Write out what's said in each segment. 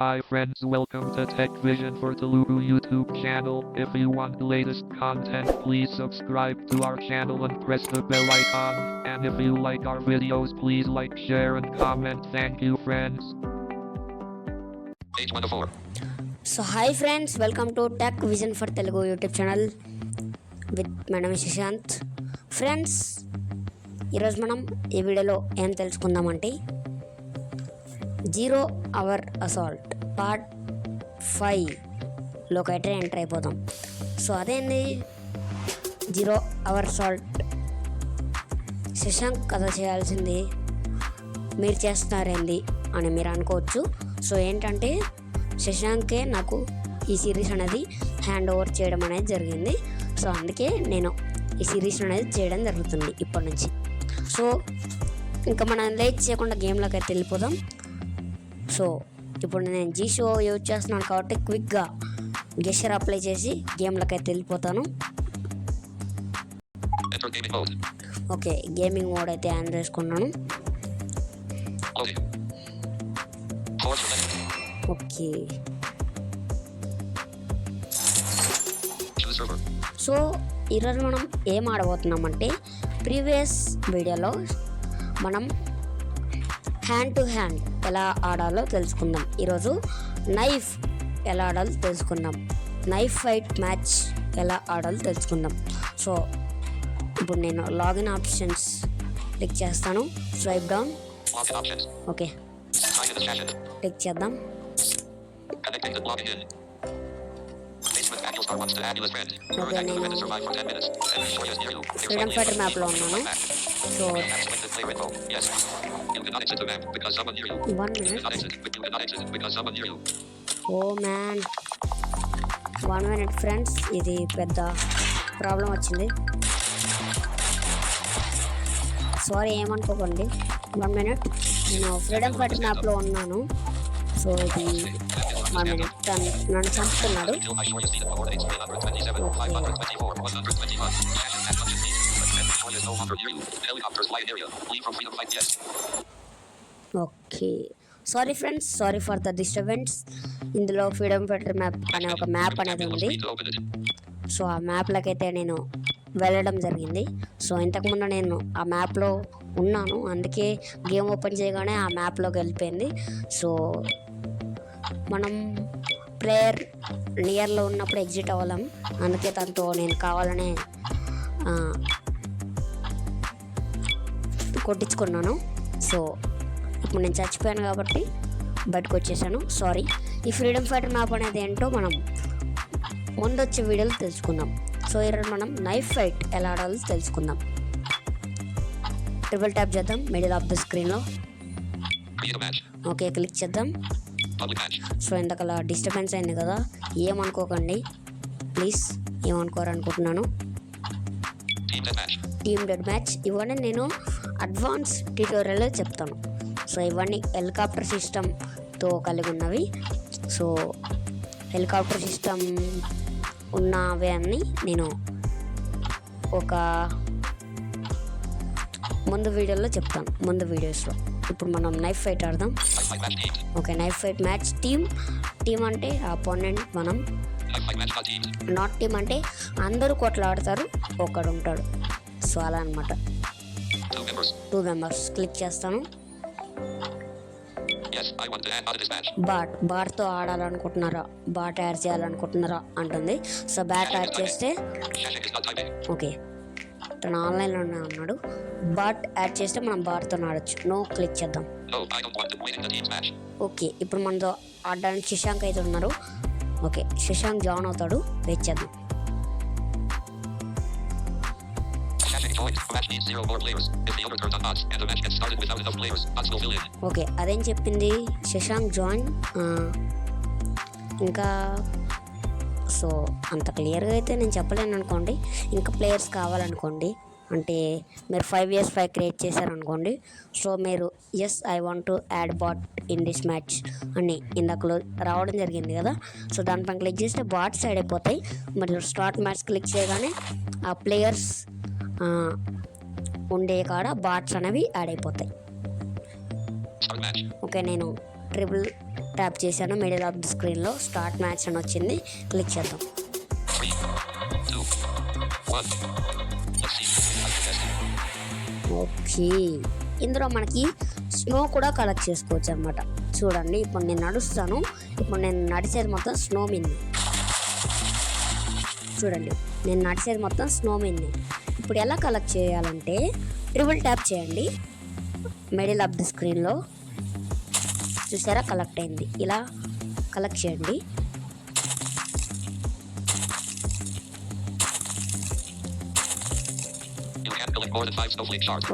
Hi friends, welcome to Tech Vision for Telugu YouTube channel. If you want the latest content, please subscribe to our channel and press the bell icon. And if you like our videos, please like, share and comment. Thank you friends. Page 104. So hi friends, welcome to Tech Vision for Telugu YouTube channel with my name is Shashanth. Friends, ఈరోజు మనం ఈ వీడియోలో ఏం తెలుసుకుందామంటే 0 Hour Assault part 5లోకి అయితే enter అయిపోతాం. So అదేంది 0 Hour Assault? Shashank కథ చేయాల్సింది మీరు చేస్తున్నారేంది అని మీరు అనుకోవచ్చు. సో ఏంటంటే శశాంకే నాకు ఈ సిరీస్ అనేది హ్యాండ్ ఓవర్ చేయడం అనేది జరిగింది. సో అందుకే నేను ఈ సిరీస్ అనేది చేయడం జరుగుతుంది ఇప్పటి నుంచి. సో ఇంకా మనం లేట్ చేయకుండా గేమ్లోకి అయితే వెళ్ళిపోదాం. సో ఇప్పుడు నేను జీషో యూజ్ చేస్తున్నాను కాబట్టి క్విక్గా గెషర్ అప్లై చేసి గేమ్లోకి అయితే వెళ్ళిపోతాను. ఓకే, గేమింగ్ మోడ్ అయితే ఆన్ చేసుకున్నాను. ఓకే, సో ఈరోజు మనం ఏం ఆడబోతున్నామంటే ప్రీవియస్ వీడియోలో మనం హ్యాండ్ టు హ్యాండ్ ఎలా ఆడాలో తెలుసుకుందాం. ఈరోజు నైఫ్ ఎలా ఆడాలో తెలుసుకుందాం. నైఫ్ ఫైట్ మ్యాచ్ ఎలా ఆడాలో తెలుసుకుందాం. సో ఇప్పుడు నేను లాగిన్ ఆప్షన్స్ క్లిక్ చేస్తాను. Swipe down. ఓకే, క్లిక్ చేద్దాం. ఓకే, నేను ఫ్రీడమ్ ఫైటర్ మ్యాప్లో ఉన్నాను. So 1 minute. Oh man, 1 minute friends, ఇది పెద్ద ప్రాబ్లం వచ్చింది. సారీ, ఏమనుకోకండి. 1 minute, నేను ఫ్రీడమ్ ఫైటర్ మ్యాప్లో ఉన్నాను. సో ఇది 1 minute నన్ను చంపుతున్నాడు. Okay, sorry friends, sorry for the disturbance. ఇందులో ఫ్రీడమ్ ఫైటర్ మ్యాప్ అనే ఒక మ్యాప్ అనేది ఉంది. సో ఆ మ్యాప్లోకి అయితే నేను వెళ్ళడం జరిగింది. సో ఇంతకుముందు నేను ఆ మ్యాప్లో ఉన్నాను, అందుకే గేమ్ ఓపెన్ చేయగానే ఆ మ్యాప్లోకి వెళ్ళిపోయింది. సో మనం ప్లేయర్ నియర్లో ఉన్నప్పుడు ఎగ్జిట్ అవ్వలేం, అందుకే తనతో నేను కావాలనే కొట్టించుకున్నాను. సో ఇప్పుడు నేను చచ్చిపోయాను కాబట్టి బయటకు వచ్చేసాను. సారీ. ఈ ఫ్రీడమ్ ఫైటర్ మ్యాప్ అనేది ఏంటో మనం ముందొచ్చే వీడియోలో తెలుసుకుందాం. సో ఈరోజు మనం నైఫ్ ఫైట్ ఎలా ఆడాలో తెలుసుకుందాం. ట్రిపుల్ ట్యాప్ చేద్దాం మిడిల్ ఆఫ్ ద స్క్రీన్లో. ఓకే, క్లిక్ చేద్దాం. సో ఇంతకలా డిస్టర్బెన్స్ అయింది కదా, ఏమనుకోకండి ప్లీజ్, ఏమనుకోరనుకుంటున్నాను. టీమ్ డెడ్ మ్యాచ్ ఇవన్నీ నేను అడ్వాన్స్ ట్యూటోరియల్లో చెప్తాను. సో ఇవన్నీ హెలికాప్టర్ సిస్టమ్తో కలిగి ఉన్నవి. సో హెలికాప్టర్ సిస్టమ్ ఉన్నవి అన్నీ నేను ఒక ముందు వీడియోలో చెప్తాను, ముందు వీడియోస్లో. ఇప్పుడు మనం నైఫ్ ఫైట్ ఆడదాం. Okay, knife fight match. Team అంటే అపోనెంట్, మనం నాట్ టీమ్ అంటే అందరూ కొట్లాడతారు, ఒకడు ఉంటాడు. సో అలా అనమాట. 2 members. క్లిక్ చేస్తాను. బాట్తో ఆడాలనుకుంటున్నారా, బాట్ యాడ్ చేయాలనుకుంటున్నారా అంటుంది. సో బ్యాట్ యాడ్ చేస్తే ఓకే, తను ఆన్లైన్లోనే ఉన్నాడు. బాట్ యాడ్ చేస్తే మనం బాట్తో ఆడచ్చు. నో క్లిక్ చేద్దాం. ఓకే, ఇప్పుడు మనతో ఆడడానికి శశాంక్ అయితే ఉన్నారు. ఓకే, శశాంక్ జాయిన్ అవుతాడు, వెయిట్ చేద్దాం. ఓకే, అదేం చెప్పింది శశాంక్ జాయిన్. ఇంకా సో అంత క్లియర్గా అయితే నేను చెప్పలేను అనుకోండి. ఇంకా ప్లేయర్స్ కావాలనుకోండి, అంటే మీరు 5 years 5 క్రియేట్ చేశారనుకోండి. సో మీరు as I want to add bot in this match అని ఇందాకలో రావడం జరిగింది కదా. సో దానిపైన క్లిక్ చేస్తే బాట్స్ యాడ్ అయిపోతాయి. మరియు స్టార్ట్ మ్యాచ్ క్లిక్ చేయగానే ఆ ప్లేయర్స్ ఉండే కాడ బాట్స్ అనేవి యాడ్ అయిపోతాయి. ఓకే, నేను ట్రిపుల్ ట్యాప్ చేశాను మిడిల్ ఆఫ్ ది స్క్రీన్లో. స్టార్ట్ మ్యాచ్ అని వచ్చింది, క్లిక్ చేద్దాం. 3, 2, 1. Let's see. ఓకే, ఇందులో మనకి స్నో కూడా కలెక్ట్ చేసుకోవచ్చు అనమాట. చూడండి, ఇప్పుడు నేను నడుస్తాను. ఇప్పుడు నేను నడిచేది మొత్తం స్నో మీన్నే. చూడండి, నేను నడిచేది మొత్తం స్నో మీన్నే. ఇప్పుడు ఎలా కలెక్ట్ చేయాలంటే ట్రిపుల్ ట్యాప్ చేయండి మిడిల్ ఆఫ్ ది స్క్రీన్లో. చూసారా, కలెక్ట్ అయింది. ఇలా కలెక్ట్ చేయండి.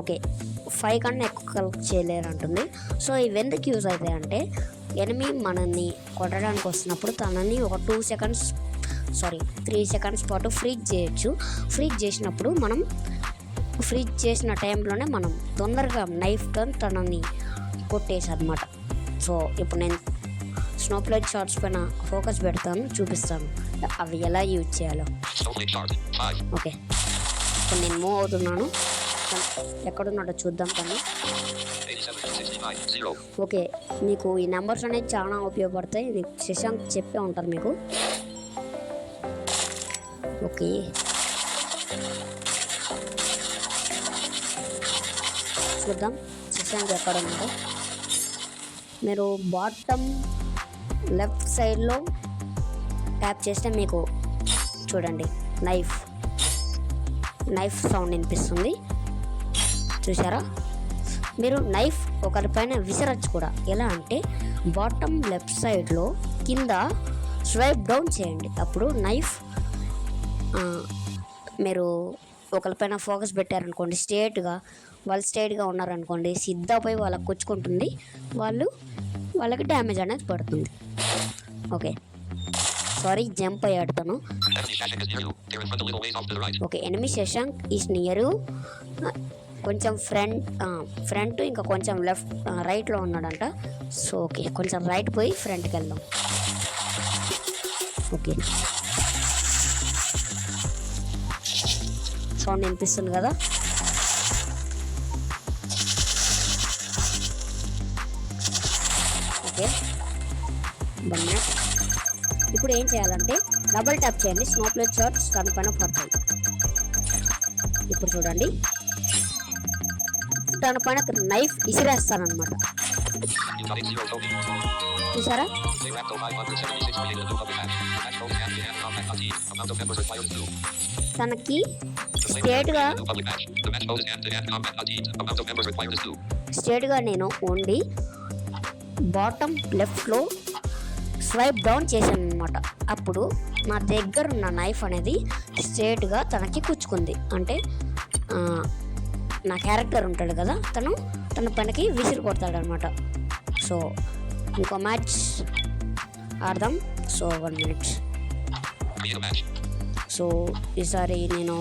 ఓకే, 5 కన్నా ఎక్కువ కలెక్ట్ చేయలేరు అంటుంది. సో ఇవి ఎందుకు యూజ్ అవుతాయి అంటే ఎనిమి మనల్ని కొట్టడానికి వస్తున్నప్పుడు తనని ఒక 3 సెకండ్స్ పాటు ఫ్రీజ్ చేయొచ్చు. ఫ్రీజ్ చేసినప్పుడు మనం ఫ్రీజ్ చేసిన టైంలోనే మనం తొందరగా నైఫ్తో తనని కొట్టేసి అనమాట. సో ఇప్పుడు నేను స్నో ప్లేట్ షార్ట్స్ పైన ఫోకస్ పెడతాను, చూపిస్తాను అవి ఎలా యూజ్ చేయాలో. ఓకే, ఇప్పుడు నేను మూవ్ అవుతున్నాను. ఎక్కడున్నాడో చూద్దాం కానీ. ఓకే, మీకు ఈ నెంబర్స్ అనేవి చాలా ఉపయోగపడతాయి. మీకు శశాంక్ చెప్పే ఉంటారు మీకు. ఓకే, చూద్దాం శశాంక్ ఎక్కడ ఉన్నారో. మీరు బాటమ్ లెఫ్ట్ సైడ్లో ట్యాప్ చేస్తే మీకు చూడండి నైఫ్ సౌండ్ వినిపిస్తుంది. చూసారా, మీరు నైఫ్ ఒకరిపైన విసరచ్చు కూడా. ఎలా అంటే బాటమ్ లెఫ్ట్ సైడ్లో కింద స్వైప్ డౌన్ చేయండి. అప్పుడు నైఫ్ మీరు ఒకరిపైన ఫోకస్ పెట్టారనుకోండి, వాళ్ళు స్ట్రేట్గా ఉన్నారనుకోండి, సిద్ధపోయి వాళ్ళకి కూర్చుకుంటుంది, వాళ్ళకి డ్యామేజ్ అనేది పడుతుంది. ఓకే, సారీ జంప్ అయ్యాడు తను. Okay, enemy Shashank is near. కొంచెం ఫ్రంట్ ఇంకా కొంచెం రైట్లో ఉన్నాడంట. సో ఓకే, కొంచెం రైట్ పోయి ఫ్రంట్కి వెళ్దాం. ఓకే, సౌండ్ వినిపిస్తుంది కదా. ఓకే, ఇప్పుడు ఏం చేయాలంటే డబుల్ ట్యాప్ చేయండి. స్నో ప్లేట్ షార్ట్స్ తన పైన పడతాయి. ఇప్పుడు చూడండి, తన పైన నైఫ్ ఇసిరేస్తానమాట. చూసారా, తనకి స్ట్రేట్గా నేను ఓన్లీ బాటమ్ లెఫ్ట్లో స్వైప్ డౌన్ చేశాను అనమాట. అప్పుడు నా దగ్గర ఉన్న నైఫ్ అనేది స్ట్రేట్గా తనకి కూర్చుకుంది. అంటే నా క్యారెక్టర్ ఉంటాడు కదా, తన పైనకి విసిరి కొడతాడు అనమాట. సో ఇంకో మ్యాచ్ ఆడదాం. So 1 minute. సో ఈసారి నేను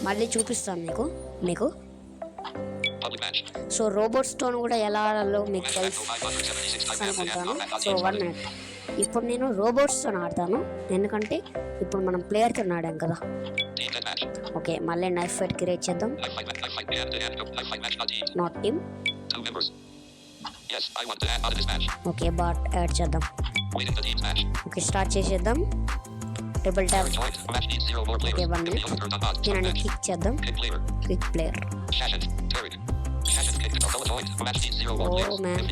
మళ్ళీ చూపిస్తాను మీకు. సో రోబోట్స్తో కూడా ఎలా ఆడాలో మీకు తెలుసు అనుకుంటాను. So 1 minute. ఇప్పుడు నేను రోబోట్స్తో ఆడతాను, ఎందుకంటే ఇప్పుడు మనం ప్లేయర్తో ఆడాం కదా. ఓకే, మళ్ళీ నైఫ్ ఫైట్ క్రియేట్ చేద్దాం. Not team. Okay, bot add చేద్దాం. ఓకే, స్టార్ట్ చేసేద్దాం. Triple tap. Okay, 1 minute. దీనిని క్లిక్ చేద్దాం. Click player. Oh man.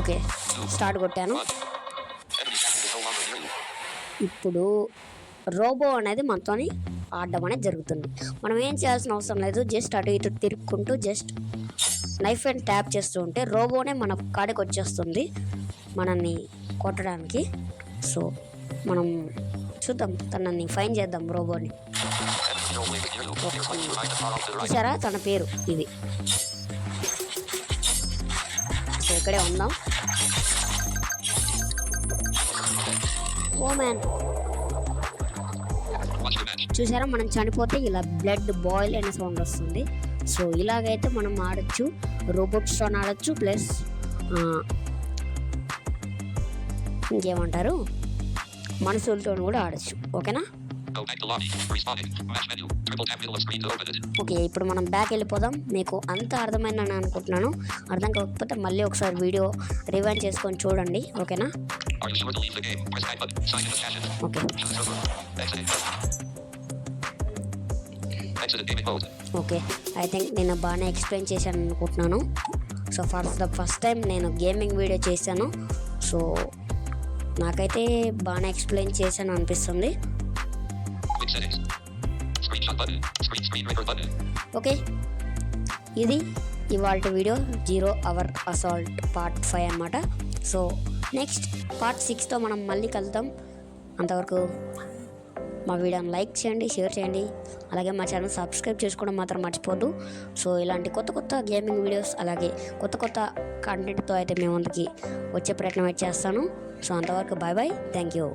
Okay, start కొట్టాను. ఇప్పుడు రోబో అనేది మనతో ఆడడం అనేది జరుగుతుంది. మనం ఏం చేయాల్సిన అవసరం లేదు, జస్ట్ అటు ఇటు తిరుక్కుంటూ జస్ట్ నైఫ్ అండ్ ట్యాప్ చేస్తూ ఉంటే రోబోనే మన కాడికి వచ్చేస్తుంది మనల్ని కొట్టడానికి. సో మనం చూద్దాం, తనని ఫైన్ చేద్దాం రోబోని. చూసారా, తన పేరు ఇది. సో ఇక్కడే ఉందాం. ఓ మ్యాన్, చూసారా, మనం చనిపోతే ఇలా బ్లడ్ బాయిల్ అనే సౌండ్ వస్తుంది. సో ఇలాగైతే మనం ఆడచ్చు, రోబోట్స్తో ఆడచ్చు, ప్లస్ ఇంకేమంటారు మనుషులతో కూడా ఆడచ్చు. ఓకేనా. Go back to lobby. Responding. Match menu. Triple tap middle of screen to open it. Okay, ఇప్పుడు మనం బ్యాక్ వెళ్ళిపోదాం. మీకు అంత అర్థమైందని అనుకుంటున్నాను. అర్థం కాకపోతే మళ్ళీ ఒకసారి వీడియో రివైండ్ చేసుకొని చూడండి, ఓకేనా? Are you sure to leave the game? Press back button. Sign in the session. Okay Exit. Exit gaming mode. Okay, I think నేను బాగానే ఎక్స్ప్లెయిన్ చేశాను అనుకుంటున్నాను. సో ఫస్ట్ టైం నేను గేమింగ్ వీడియో చేశాను. సో నాకైతే బాగానే ఎక్స్ప్లెయిన్ చేశాను అనిపిస్తుంది. Quick settings. Screenshot button. Screen record button. Okay, ఇది ఇవాళ వీడియో 0 అవర్ అసాల్ట్ పార్ట్ 5 అన్నమాట. సో నెక్స్ట్ పార్ట్ 6తో మనం మళ్ళీ కలుద్దాం. అంతవరకు మా వీడియోని లైక్ చేయండి, షేర్ చేయండి, అలాగే మా ఛానల్ సబ్స్క్రైబ్ చేసుకోవడం మాత్రం మర్చిపోద్దు. సో ఇలాంటి కొత్త గేమింగ్ వీడియోస్ అలాగే కొత్త కంటెంట్తో అయితే మేము ముందుకి వచ్చే ప్రయత్నం అయితే చేస్తాను. సో అంతవరకు బాయ్ బాయ్, థ్యాంక్ యూ.